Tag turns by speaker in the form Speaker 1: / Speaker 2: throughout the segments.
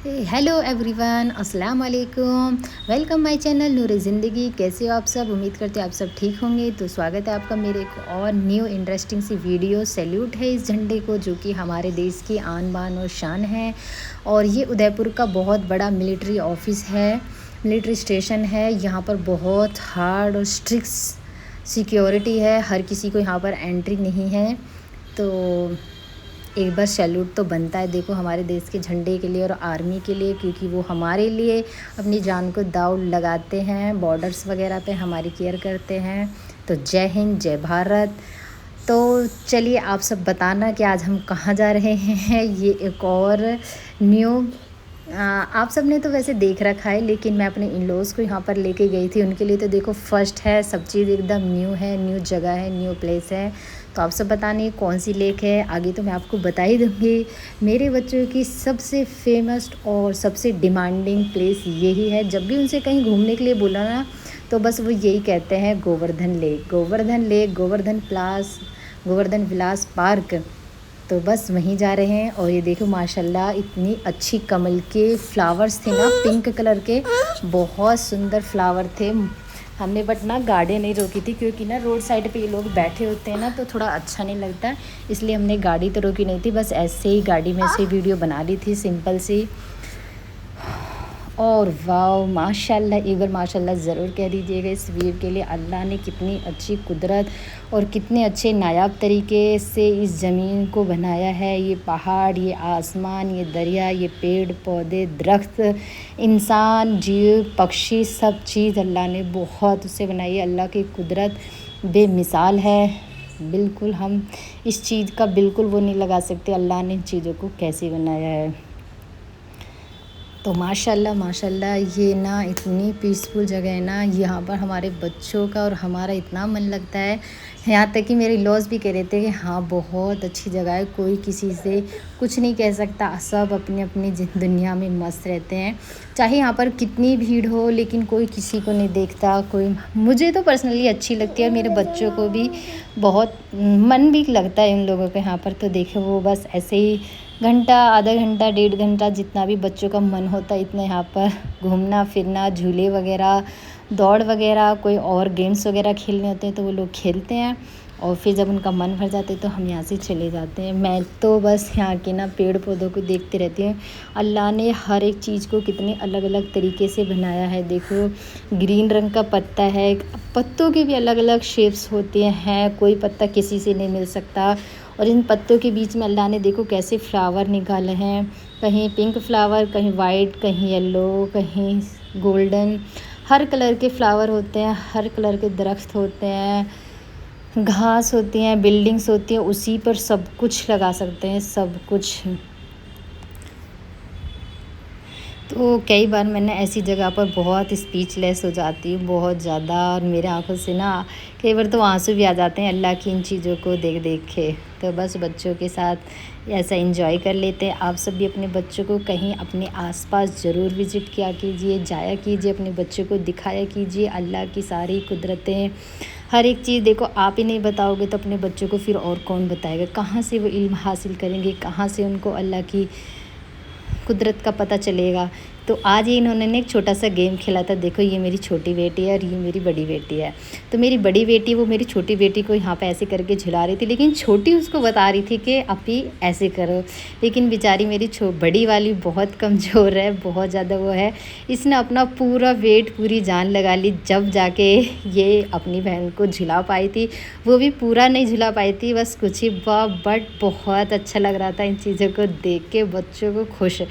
Speaker 1: Hello everyone, अस्सलाम वालेकुम। Welcome my channel नूरे ज़िंदगी। कैसे हो आप सब? उम्मीद करते हैं आप सब ठीक होंगे। तो स्वागत है आपका मेरे एक और न्यू इंटरेस्टिंग सी वीडियो। सैल्यूट है इस झंडे को जो कि हमारे देश की आन बान और शान है। और ये उदयपुर का बहुत बड़ा मिलिट्री ऑफिस है, मिलिट्री स्टेशन है। यहाँ पर बहुत हार्ड और स्ट्रिक्ट सिक्योरिटी है, हर किसी को यहाँ पर एंट्री नहीं है। तो एक बार सैल्यूट तो बनता है देखो हमारे देश के झंडे के लिए और आर्मी के लिए, क्योंकि वो हमारे लिए अपनी जान को दाव लगाते हैं, बॉर्डर्स वगैरह पे हमारी केयर करते हैं। तो जय हिंद, जय भारत। तो चलिए आप सब बताना कि आज हम कहाँ जा रहे हैं। ये एक और न्यू आप सब ने तो वैसे देख रखा है, लेकिन मैं अपने इन लॉज़ को यहाँ पर लेके गई थी। उनके लिए तो देखो फर्स्ट है, सब चीज़ एकदम न्यू है, न्यू जगह है, न्यू प्लेस है। तो आप सब बताने कौन सी लेक है, आगे तो मैं आपको बता ही दूँगी। मेरे बच्चों की सबसे फेमस और सबसे डिमांडिंग प्लेस यही है। जब भी उनसे कहीं घूमने के लिए बोला ना, तो बस वो यही कहते हैं, गोवर्धन लेक, गोवर्धन लेक, गोवर्धन विलास पार्क। तो बस वहीं जा रहे हैं। और ये देखो माशाल्लाह इतनी अच्छी कमल के फ्लावर्स थे ना, पिंक कलर के, बहुत सुंदर फ्लावर थे। हमने बट ना गाड़ी नहीं रोकी थी, क्योंकि ना रोड साइड पे ये लोग बैठे होते हैं ना, तो थोड़ा अच्छा नहीं लगता, इसलिए हमने गाड़ी तो रोकी नहीं थी। बस ऐसे ही गाड़ी में से वीडियो बना ली थी, सिंपल सी। और वाह माशाल्लाह, एक बार माशाल्लाह ज़रूर कह दीजिएगा इस व्यू के लिए। अल्लाह ने कितनी अच्छी कुदरत और कितने अच्छे नायाब तरीके से इस ज़मीन को बनाया है। ये पहाड़, ये आसमान, ये दरिया, ये पेड़ पौधे, दरख्त, इंसान, जीव, पक्षी, सब चीज़ अल्लाह ने बहुत उससे बनाई है। अल्लाह की कुदरत बेमिसाल है। बिल्कुल हम इस चीज़ का बिल्कुल वो नहीं लगा सकते अल्लाह ने इन चीज़ों को कैसे बनाया है। तो माशाल्लाह माशाल्लाह, ये ना इतनी पीसफुल जगह है ना, यहाँ पर हमारे बच्चों का और हमारा इतना मन लगता है। यहाँ तक कि मेरे लॉज भी कह रहे थे कि हाँ बहुत अच्छी जगह है, कोई किसी से कुछ नहीं कह सकता, सब अपनी अपनी दुनिया में मस्त रहते हैं। चाहे यहाँ पर कितनी भीड़ हो, लेकिन कोई किसी को नहीं देखता। कोई, मुझे तो पर्सनली अच्छी लगती है और मेरे बच्चों को भी बहुत मन भी लगता है उन लोगों के यहाँ पर। तो देखो वो बस ऐसे ही घंटा, आधा घंटा, 1.5 घंटा, जितना भी बच्चों का मन होता है इतना यहाँ पर घूमना फिरना, झूले वगैरह, दौड़ वगैरह, कोई और गेम्स वगैरह खेलने होते हैं तो वो लोग खेलते हैं। और फिर जब उनका मन भर जाता है तो हम यहाँ से चले जाते हैं। मैं तो बस यहाँ के ना पेड़ पौधों को देखते रहती हूँ। अल्लाह ने हर एक चीज़ को कितने अलग अलग तरीके से बनाया है। देखो ग्रीन रंग का पत्ता है, पत्तों की भी अलग अलग शेप्स होते हैं, कोई पत्ता किसी से नहीं मिल सकता। और इन पत्तों के बीच में अल्लाह ने देखो कैसे फ्लावर निकाले हैं, कहीं पिंक फ्लावर, कहीं वाइट, कहीं येलो, कहीं गोल्डन, हर कलर के फ्लावर होते हैं, हर कलर के दरख्त होते हैं, घास होती हैं, बिल्डिंग्स होती हैं, उसी पर सब कुछ लगा सकते हैं, सब कुछ। तो कई बार मैंने ऐसी जगह पर बहुत स्पीचलेस हो जाती हूँ, बहुत ज़्यादा, और मेरे आंखों से ना कई बार तो आंसू भी आ जाते हैं अल्लाह की इन चीज़ों को देख देख के। तो बस बच्चों के साथ ऐसा एंजॉय कर लेते हैं। आप सब भी अपने बच्चों को कहीं अपने आसपास ज़रूर विज़िट किया कीजिए, जाया कीजिए, अपने बच्चों को दिखाया कीजिए अल्लाह की सारी कुदरतें, हर एक चीज़। देखो आप ही नहीं बताओगे तो अपने बच्चों को फिर और कौन बताएगा, कहाँ से वो इल्म हासिल करेंगे, कहाँ से उनको अल्लाह की कुदरत का पता चलेगा। तो आज ही इन्होंने एक छोटा सा गेम खेला था। देखो ये मेरी छोटी बेटी है और ये मेरी बड़ी बेटी है। तो मेरी बड़ी बेटी वो मेरी छोटी बेटी को यहाँ पे ऐसे करके झुला रही थी, लेकिन छोटी उसको बता रही थी कि अपी ऐसे करो। लेकिन बेचारी मेरी बड़ी वाली बहुत कमज़ोर है, बहुत ज़्यादा वो है, इसने अपना पूरा वेट, पूरी जान लगा ली, जब जाके ये अपनी बहन को झुला पाई थी। वो भी पूरा नहीं झुला पाई थी, बस कुछ ही, बट बहुत अच्छा लग रहा था इन चीज़ों को देख के, बच्चों को खुश।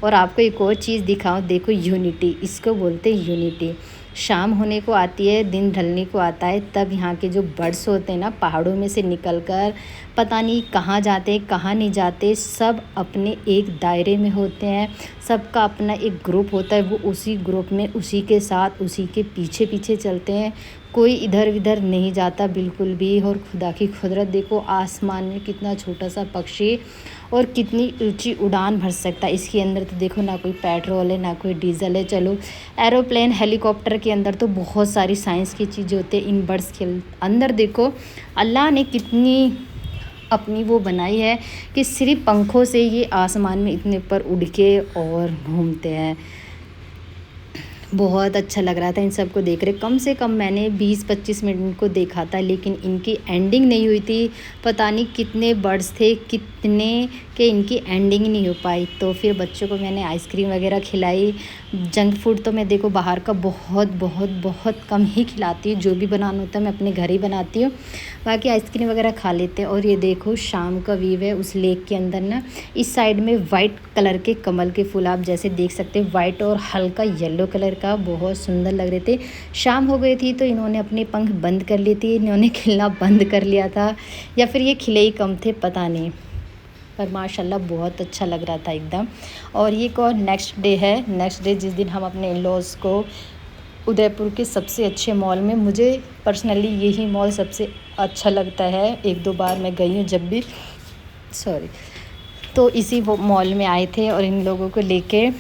Speaker 1: और आपको एक और चीज़ दिखाऊं, देखो यूनिटी, इसको बोलते हैं यूनिटी। शाम होने को आती है, दिन ढलने को आता है, तब यहाँ के जो बर्ड्स होते हैं ना, पहाड़ों में से निकलकर पता नहीं कहाँ जाते, कहाँ नहीं जाते, सब अपने एक दायरे में होते हैं, सबका अपना एक ग्रुप होता है, वो उसी ग्रुप में, उसी के साथ, उसी के पीछे पीछे चलते हैं, कोई इधर उधर नहीं जाता बिल्कुल भी। और खुदा की कुदरत देखो, आसमान में कितना छोटा सा पक्षी और कितनी ऊंची उड़ान भर सकता है। इसके अंदर तो देखो ना कोई पेट्रोल है, ना कोई डीजल है। चलो एरोप्लेन, हेलीकॉप्टर के अंदर तो बहुत सारी साइंस की चीज़ें होती है, इन बर्ड्स के अंदर देखो अल्लाह ने कितनी अपनी वो बनाई है कि सिर्फ पंखों से ये आसमान में इतने ऊपर उड़ के और घूमते हैं। बहुत अच्छा लग रहा था इन सब को देख रहे। कम से कम मैंने 20-25 मिनट इनको देखा था, लेकिन इनकी एंडिंग नहीं हुई थी। पता नहीं कितने बर्ड्स थे, कितने कि इनकी एंडिंग ही नहीं हो पाई। तो फिर बच्चों को मैंने आइसक्रीम वगैरह खिलाई। जंक फूड तो मैं देखो बाहर का बहुत बहुत बहुत कम ही खिलाती हूँ। जो भी बनाना होता है मैं अपने घर ही बनाती हूँ, बाकी आइसक्रीम वगैरह खा लेते हैं। और ये देखो शाम का व्यू है उस लेक के अंदर ना। इस साइड में वाइट कलर के कमल के फूल आप जैसे देख सकते हैं, वाइट और हल्का येलो कलर का, बहुत सुंदर लग रहे थे। शाम हो गई थी तो इन्होंने अपने पंख बंद कर लिए थे, इन्होंने खिलना बंद कर लिया था, या फिर ये खिले ही कम थे पता नहीं, पर माशाल्लाह बहुत अच्छा लग रहा था एकदम। और ये को नेक्स्ट डे है, नेक्स्ट डे जिस दिन हम अपने इन-लॉज़ को उदयपुर के सबसे अच्छे मॉल में, मुझे पर्सनली यही मॉल सबसे अच्छा लगता है, 1-2 बार मैं गई हूँ जब भी, सॉरी, तो इसी वो मॉल में आए थे और इन लोगों को लेके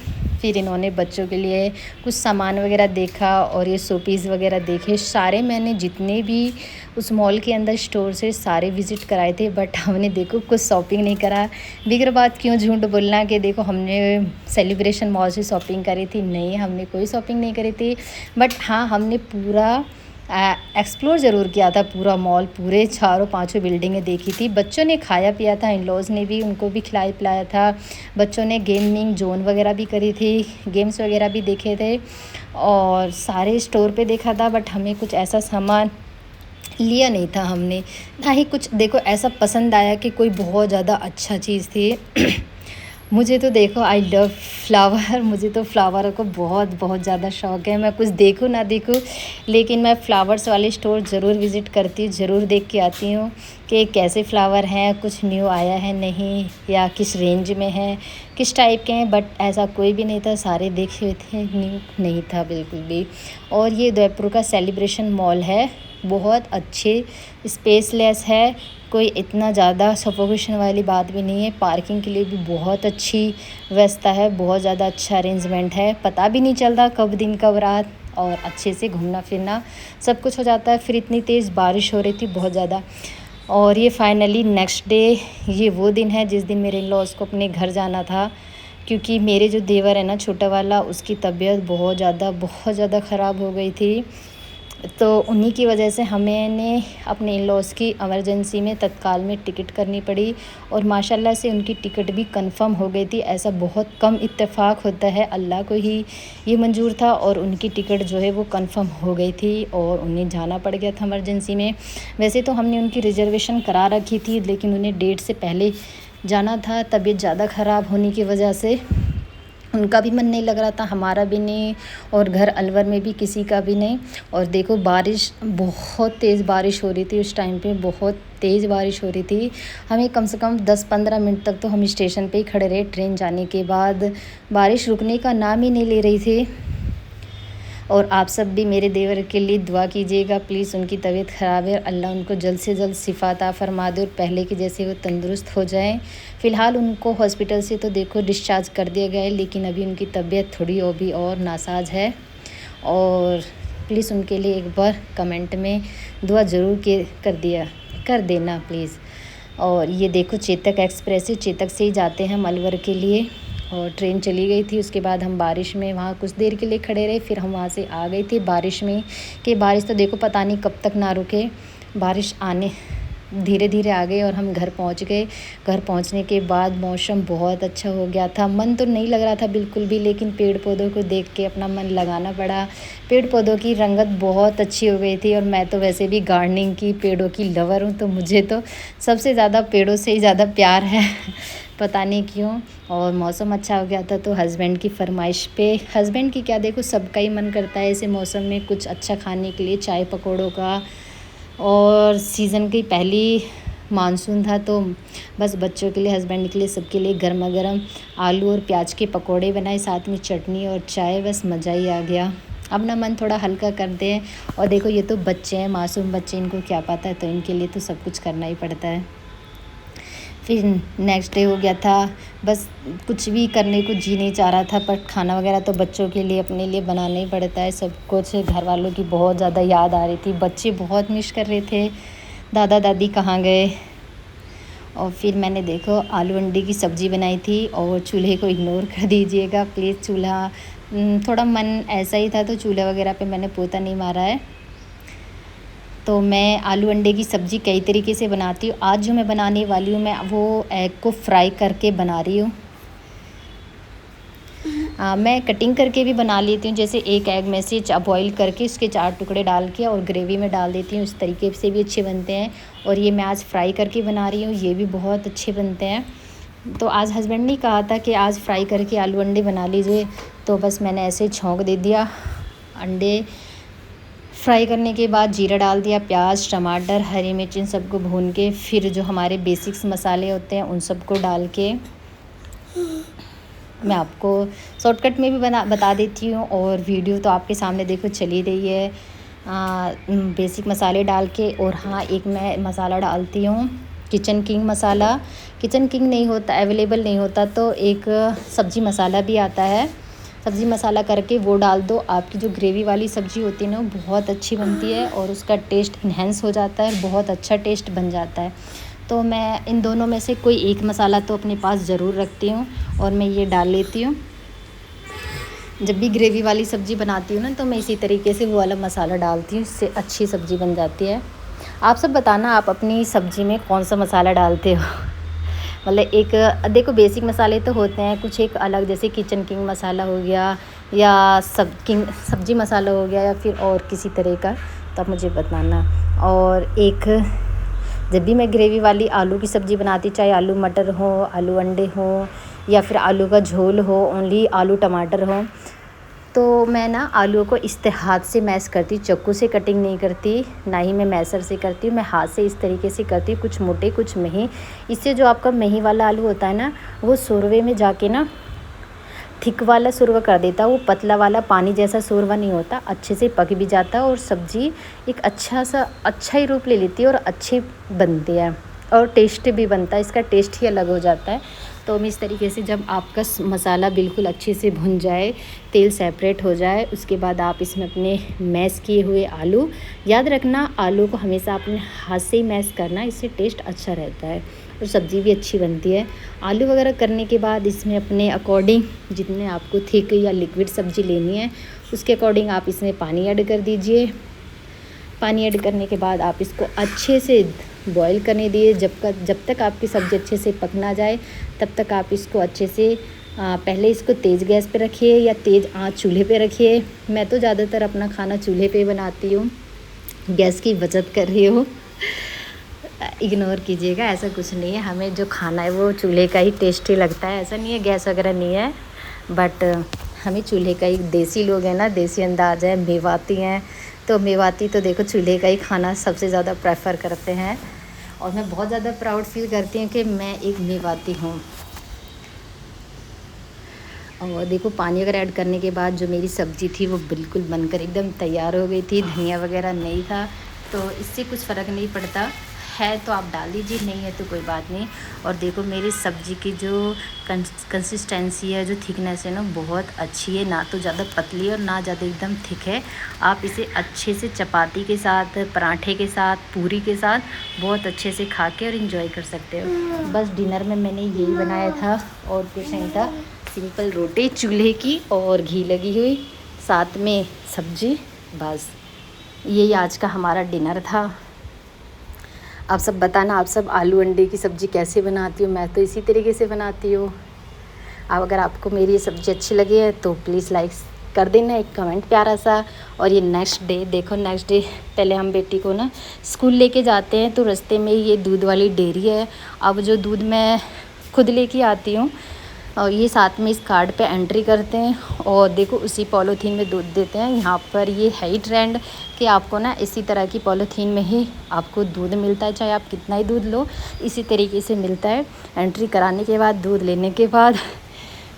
Speaker 1: फिर इन्होंने बच्चों के लिए कुछ सामान वगैरह देखा और ये शोपीस वगैरह देखे। सारे मैंने जितने भी उस मॉल के अंदर स्टोर से सारे विज़िट कराए थे, बट हमने देखो कुछ शॉपिंग नहीं करा। बिगर बात क्यों झूठ बोलना कि देखो हमने सेलिब्रेशन मॉल से शॉपिंग करी थी, नहीं हमने कोई शॉपिंग नहीं करी थी। बट हाँ, हमने पूरा एक्सप्लोर ज़रूर किया था, पूरा मॉल, पूरे 4-5 बिल्डिंगें देखी थी। बच्चों ने खाया पिया था, इन-लॉज़ ने भी, उनको भी खिलाया पिलाया था। बच्चों ने गेमिंग जोन वगैरह भी करी थी, गेम्स वगैरह भी देखे थे और सारे स्टोर पे देखा था। बट हमें कुछ ऐसा सामान लिया नहीं था हमने, ना ही कुछ देखो ऐसा पसंद आया कि कोई बहुत ज़्यादा अच्छा चीज़ थी। मुझे तो देखो आई लव फ्लावर, मुझे तो फ्लावर को बहुत बहुत ज़्यादा शौक़ है। मैं कुछ देखूँ ना देखूँ, लेकिन मैं फ्लावर्स वाले स्टोर ज़रूर विज़िट करती हूँ, ज़रूर देख के आती हूँ कि कैसे फ्लावर हैं, कुछ न्यू आया है नहीं, या किस रेंज में है, किस टाइप के हैं। बट ऐसा कोई भी नहीं था, सारे देखे हुए थे, न्यू नहीं था बिल्कुल भी। और ये उदयपुर का सेलिब्रेशन मॉल है, बहुत अच्छे स्पेसलेस है, कोई इतना ज़्यादा सफोकेशन वाली बात भी नहीं है। पार्किंग के लिए भी बहुत अच्छी व्यवस्था है, बहुत ज़्यादा अच्छा अरेंजमेंट है, पता भी नहीं चलता कब दिन कब रात, और अच्छे से घूमना फिरना सब कुछ हो जाता है। फिर इतनी तेज़ बारिश हो रही थी बहुत ज़्यादा। और ये फाइनली नेक्स्ट डे, ये वो दिन है जिस दिन मेरे इन-लॉज़ को अपने घर जाना था, क्योंकि मेरे जो देवर है ना छोटा वाला, उसकी तबीयत बहुत ज़्यादा ख़राब हो गई थी। तो उन्हीं की वजह से हमें अपने इन-लॉज़ की इमरजेंसी में तत्काल में टिकट करनी पड़ी, और माशाल्लाह से उनकी टिकट भी कंफर्म हो गई थी। ऐसा बहुत कम इत्तेफाक होता है, अल्लाह को ही ये मंजूर था, और उनकी टिकट जो है वो कंफर्म हो गई थी और उन्हें जाना पड़ गया था इमरजेंसी में। वैसे तो हमने उनकी रिजर्वेशन करा रखी थी, लेकिन उन्हें डेट से पहले जाना था, तबीयत ज़्यादा ख़राब होने की वजह से उनका भी मन नहीं लग रहा था, हमारा भी नहीं, और घर अलवर में भी किसी का भी नहीं। और देखो बारिश, बहुत तेज़ बारिश हो रही थी उस टाइम पे, बहुत तेज़ बारिश हो रही थी। हमें कम से कम 10-15 मिनट तक तो हम स्टेशन पे ही खड़े रहे ट्रेन जाने के बाद, बारिश रुकने का नाम ही नहीं ले रही थी। और आप सब भी मेरे देवर के लिए दुआ कीजिएगा प्लीज़, उनकी तबीयत ख़राब है, अल्लाह उनको जल्द से जल्द शिफ़ा अता फ़रमा दे और पहले के जैसे वो तंदुरुस्त हो जाएं। फ़िलहाल उनको हॉस्पिटल से तो देखो डिस्चार्ज कर दिया गया है, लेकिन अभी उनकी तबीयत थोड़ी और भी और नासाज है। और प्लीज़ उनके लिए एक बार कमेंट में दुआ ज़रूर कर देना प्लीज़। और ये देखो चेतक एक्सप्रेस है, चेतक से ही जाते हैं हम अलवर के लिए, और ट्रेन चली गई थी। उसके बाद हम बारिश में वहाँ कुछ देर के लिए खड़े रहे, फिर हम वहाँ से आ गए थे बारिश में, कि बारिश तो देखो पता नहीं कब तक ना रुके। बारिश आने धीरे धीरे आ गई और हम घर पहुँच गए। घर पहुँचने के बाद मौसम बहुत अच्छा हो गया था, मन तो नहीं लग रहा था बिल्कुल भी, लेकिन पेड़ पौधों को देख के अपना मन लगाना पड़ा। पेड़ पौधों की रंगत बहुत अच्छी हो गई थी, और मैं तो वैसे भी गार्डनिंग की, पेड़ों की लवर हूँ, तो मुझे तो सबसे ज़्यादा पेड़ों से ही ज़्यादा प्यार है पता नहीं क्यों। और मौसम अच्छा हो गया था, तो हस्बैंड की फरमाइश पे, हस्बैंड की क्या देखो सबका ही मन करता है ऐसे मौसम में कुछ अच्छा खाने के लिए, चाय पकौड़ों का। और सीज़न की पहली मानसून था, तो बस बच्चों के लिए, हस्बैंड के लिए, सबके लिए गर्मा गर्म आलू और प्याज के पकोड़े बनाए, साथ में चटनी और चाय, बस मज़ा ही आ गया। अपना मन थोड़ा हल्का कर दें। और देखो ये तो बच्चे हैं, मासूम बच्चे, इनको क्या पता है, तो इनके लिए तो सब कुछ करना ही पड़ता है। फिर नेक्स्ट डे हो गया था, बस कुछ भी करने को जी नहीं चाह रहा था, पर खाना वगैरह तो बच्चों के लिए, अपने लिए बनाना ही पड़ता है सब कुछ। घर वालों की बहुत ज़्यादा याद आ रही थी, बच्चे बहुत मिस कर रहे थे दादा दादी कहाँ गए। और फिर मैंने देखो आलू अंडे की सब्ज़ी बनाई थी। और चूल्हे को इग्नोर कर दीजिएगा प्लीज़, चूल्हा थोड़ा मन ऐसा ही था तो चूल्हा वगैरह पे मैंने पोता नहीं मारा है। तो मैं आलू अंडे की सब्ज़ी कई तरीके से बनाती हूँ। आज जो मैं बनाने वाली हूँ मैं वो एग को फ्राई करके बना रही हूँ। मैं कटिंग करके भी बना लेती हूँ, जैसे एक एग में से बॉईल करके उसके 4 टुकड़े डाल के और ग्रेवी में डाल देती हूँ, इस तरीके से भी अच्छे बनते हैं। और ये मैं आज फ्राई करके बना रही हूँ, ये भी बहुत अच्छे बनते हैं। तो आज हस्बैंड ने कहा था कि आज फ्राई करके आलू अंडे बना लीजिए, तो बस मैंने ऐसे ही छौंक दे दिया। अंडे फ्राई करने के बाद जीरा डाल दिया, प्याज, टमाटर, हरी मिर्च इन सबको भून के फिर जो हमारे बेसिक्स मसाले होते हैं उन सबको डाल के मैं आपको शॉर्टकट में भी बता देती हूँ। और वीडियो तो आपके सामने देखो चली रही है। बेसिक मसाले डाल के, और हाँ एक मैं मसाला डालती हूँ किचन किंग मसाला। किचन किंग नहीं होता, अवेलेबल नहीं होता तो एक सब्ज़ी मसाला भी आता है, सब्ज़ी मसाला करके वो डाल दो। आपकी जो ग्रेवी वाली सब्ज़ी होती है ना वो बहुत अच्छी बनती है और उसका टेस्ट इन्हेंस हो जाता है, बहुत अच्छा टेस्ट बन जाता है। तो मैं इन दोनों में से कोई एक मसाला तो अपने पास ज़रूर रखती हूँ और मैं ये डाल लेती हूँ। जब भी ग्रेवी वाली सब्ज़ी बनाती हूँ ना तो मैं इसी तरीके से वो वाला मसाला डालती हूँ, इससे अच्छी सब्ज़ी बन जाती है। आप सब बताना आप अपनी सब्ज़ी में कौन सा मसाला डालते हो। मतलब एक देखो बेसिक मसाले तो होते हैं कुछ एक अलग, जैसे किचन किंग मसाला हो गया या सब्ज़ी मसाला हो गया या फिर और किसी तरह का, तो आप मुझे बताना। और एक जब भी मैं ग्रेवी वाली आलू की सब्ज़ी बनाती, चाहे आलू मटर हो, आलू अंडे हो या फिर आलू का झोल हो, ओनली आलू टमाटर हो, तो मैं ना आलू को इस हाथ से मैश करती, चाकू से कटिंग नहीं करती, ना ही मैं मैसर से करती हूँ। मैं हाथ से इस तरीके से करती हूँ, कुछ मोटे कुछ मही। इससे जो आपका मही वाला आलू होता है ना वो शोरवे में जाके ना थिक वाला शोरवा कर देता है, वो पतला वाला पानी जैसा शोरवा नहीं होता, अच्छे से पक भी जाता है और सब्ज़ी एक अच्छा ही रूप ले लेती है और अच्छी बनती है और टेस्ट भी बनता है, इसका टेस्ट ही अलग हो जाता है। तो मैं इस तरीके से जब आपका मसाला बिल्कुल अच्छे से भुन जाए, तेल सेपरेट हो जाए, उसके बाद आप इसमें अपने मैश किए हुए आलू, याद रखना आलू को हमेशा अपने हाथ से ही मैश करना, इससे टेस्ट अच्छा रहता है और सब्ज़ी भी अच्छी बनती है। आलू वगैरह करने के बाद इसमें अपने अकॉर्डिंग जितने आपको थिक या लिक्विड सब्ज़ी लेनी है उसके अकॉर्डिंग आप इसमें पानी ऐड कर दीजिए। पानी ऐड करने के बाद आप इसको अच्छे से बॉईल करने दिए, जब तक आपकी सब्ज़ी अच्छे से पक ना जाए तब तक आप इसको अच्छे से पहले इसको तेज़ गैस पे रखिए या तेज़ आंच चूल्हे पे रखिए। मैं तो ज़्यादातर अपना खाना चूल्हे पे बनाती हूँ, गैस की बचत कर रही हूँ, इग्नोर कीजिएगा, ऐसा कुछ नहीं है। हमें जो खाना है वो चूल्हे का ही टेस्टी लगता है, ऐसा नहीं है गैस वगैरह नहीं है, बट हमें चूल्हे का ही, देसी लोग हैं ना, देसी अंदाज है, मेवाती हैं, तो मेवाती तो देखो चूल्हे का ही खाना सबसे ज़्यादा प्रेफर करते हैं। और मैं बहुत ज़्यादा प्राउड फील करती हूँ कि मैं एक मेवाती हूँ। और देखो पानी वगैरह ऐड करने के बाद जो मेरी सब्ज़ी थी वो बिल्कुल बनकर एकदम तैयार हो गई थी, धनिया वगैरह नहीं था, तो इससे कुछ फ़र्क नहीं पड़ता, है तो आप डाल दीजिए, नहीं है तो कोई बात नहीं। और देखो मेरी सब्ज़ी की जो कंसिस्टेंसी है, जो थिकनेस है ना, बहुत अच्छी है, ना तो ज़्यादा पतली और ना ज़्यादा एकदम थिक है। आप इसे अच्छे से चपाती के साथ, पराठे के साथ, पूरी के साथ बहुत अच्छे से खा के और इन्जॉय कर सकते हो। बस डिनर में मैंने यही बनाया था और कुछ नहीं था, सिंपल रोटी चूल्हे की और घी लगी हुई, साथ में सब्ज़ी, बस यही आज का हमारा डिनर था। आप सब बताना आप सब आलू अंडे की सब्ज़ी कैसे बनाती हो, मैं तो इसी तरीके से बनाती हूँ। अब अगर आपको मेरी ये सब्ज़ी अच्छी लगी है तो प्लीज़ लाइक कर देना, एक कमेंट प्यारा सा। और ये नेक्स्ट डे देखो, नेक्स्ट डे पहले हम बेटी को ना स्कूल लेके जाते हैं, तो रास्ते में ये दूध वाली डेयरी है। अब जो दूध मैं खुद लेके आती हूँ और ये साथ में इस कार्ड पे एंट्री करते हैं और देखो उसी पॉलीथीन में दूध देते हैं। यहाँ पर ये है ही ट्रेंड कि आपको ना इसी तरह की पॉलीथीन में ही आपको दूध मिलता है, चाहे आप कितना ही दूध लो इसी तरीके से मिलता है। एंट्री कराने के बाद, दूध लेने के बाद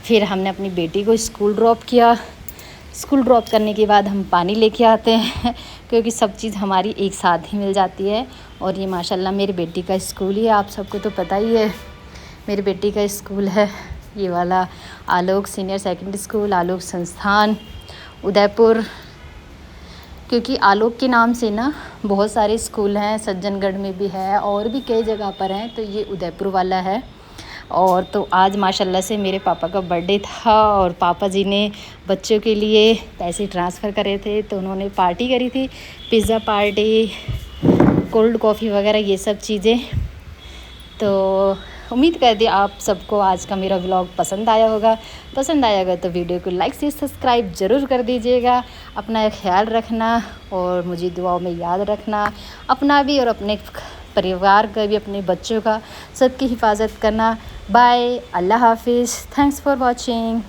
Speaker 1: फिर हमने अपनी बेटी को स्कूल ड्रॉप किया। स्कूल ड्रॉप करने के बाद हम पानी लेके आते हैं क्योंकि सब चीज़ हमारी एक साथ ही मिल जाती है। और ये माशाल्लाह मेरी बेटी का स्कूल ही है, आप सबको तो पता ही है मेरी बेटी का स्कूल है ये वाला, आलोक सीनियर सेकेंडरी स्कूल, आलोक संस्थान, उदयपुर। क्योंकि आलोक के नाम से ना बहुत सारे स्कूल हैं, सज्जनगढ़ में भी है और भी कई जगह पर हैं, तो ये उदयपुर वाला है। और तो आज माशाल्लाह से मेरे पापा का बर्थडे था और पापा जी ने बच्चों के लिए पैसे ट्रांसफ़र करे थे, तो उन्होंने पार्टी करी थी, पिज़्ज़ा पार्टी, कोल्ड कॉफ़ी वगैरह ये सब चीज़ें। तो उम्मीद करती आप सबको आज का मेरा व्लॉग पसंद आया होगा। पसंद आएगा तो वीडियो को लाइक से सब्सक्राइब ज़रूर कर दीजिएगा। अपना ख्याल रखना और मुझे दुआओं में याद रखना, अपना भी और अपने परिवार का भी, अपने बच्चों का, सबकी हिफाजत करना। बाय, अल्लाह हाफिज़, थैंक्स फॉर वॉचिंग।